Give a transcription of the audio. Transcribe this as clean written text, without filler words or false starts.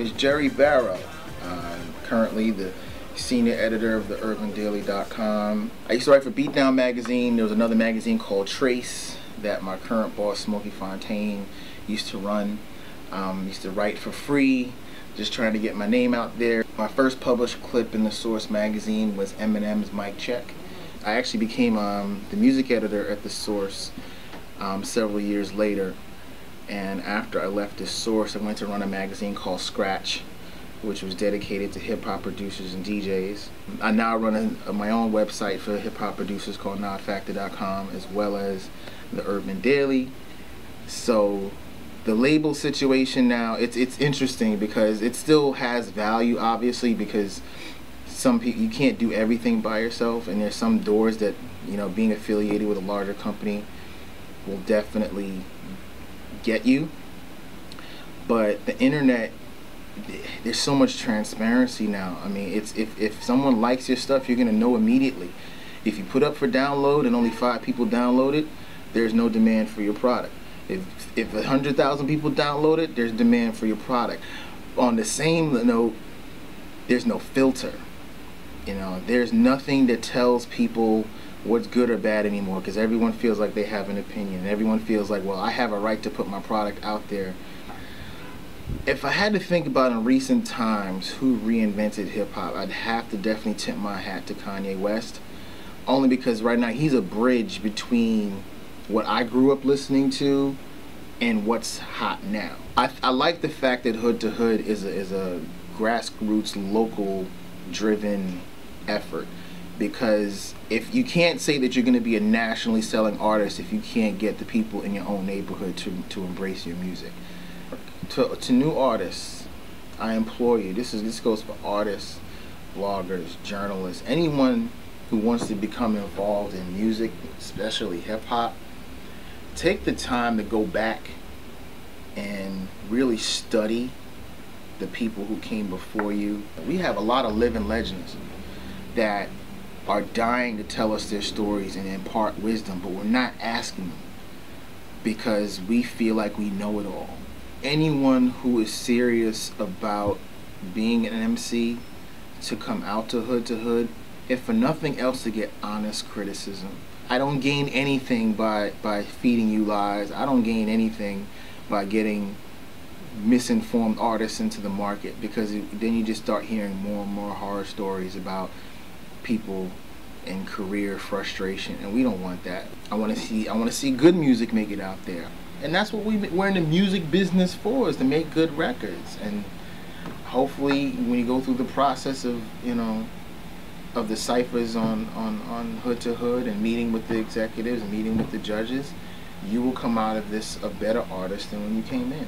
name is Jerry Barrow. I'm currently the senior editor of the urbandaily.com. I used to write for Beatdown magazine. There was another magazine called Trace that my current boss, Smokey Fontaine, used to run. Used to write for free, just trying to get my name out there. My first published clip in the Source magazine was Eminem's Mic Check. I actually became the music editor at the Source several years later. And after I left the Source, I went to run a magazine called Scratch, which was dedicated to hip-hop producers and DJs. I now run my own website for hip-hop producers called nodfactor.com, as well as the Urban Daily. So the label situation now, it's interesting because it still has value, obviously, because some people, you can't do everything by yourself, and there's some doors that, you know, being affiliated with a larger company will definitely get you. But the internet, there's so much transparency now. I mean, it's if someone likes your stuff, you're gonna know immediately. If you put up for download and only 5 people download it, there's no demand for your product. If 100,000 people download it, there's demand for your product. On the same note, there's no filter. You know, there's nothing that tells people what's good or bad anymore, because everyone feels like they have an opinion. Everyone feels like, well, I have a right to put my product out there. If I had to think about in recent times who reinvented hip-hop, I'd have to definitely tip my hat to Kanye West, only because right now he's a bridge between what I grew up listening to and what's hot now. I like the fact that Hood to Hood is a grassroots, local driven effort, because if you can't say that you're going to be a nationally selling artist if you can't get the people in your own neighborhood to embrace your music. To new artists, I implore you, this goes for artists, bloggers, journalists, anyone who wants to become involved in music, especially hip-hop, take the time to go back and really study the people who came before you. We have a lot of living legends that are dying to tell us their stories and impart wisdom, but we're not asking them because we feel like we know it all. Anyone who is serious about being an MC to come out to Hood, if for nothing else to get honest criticism. I don't gain anything by feeding you lies. I don't gain anything by getting misinformed artists into the market, because then you just start hearing more and more horror stories about people in career frustration, and we don't want that. I want to see good music make it out there, and that's what we're in the music business for, is to make good records. And hopefully when you go through the process of, you know, of the ciphers on Hood to Hood and meeting with the executives and meeting with the judges, you will come out of this a better artist than when you came in.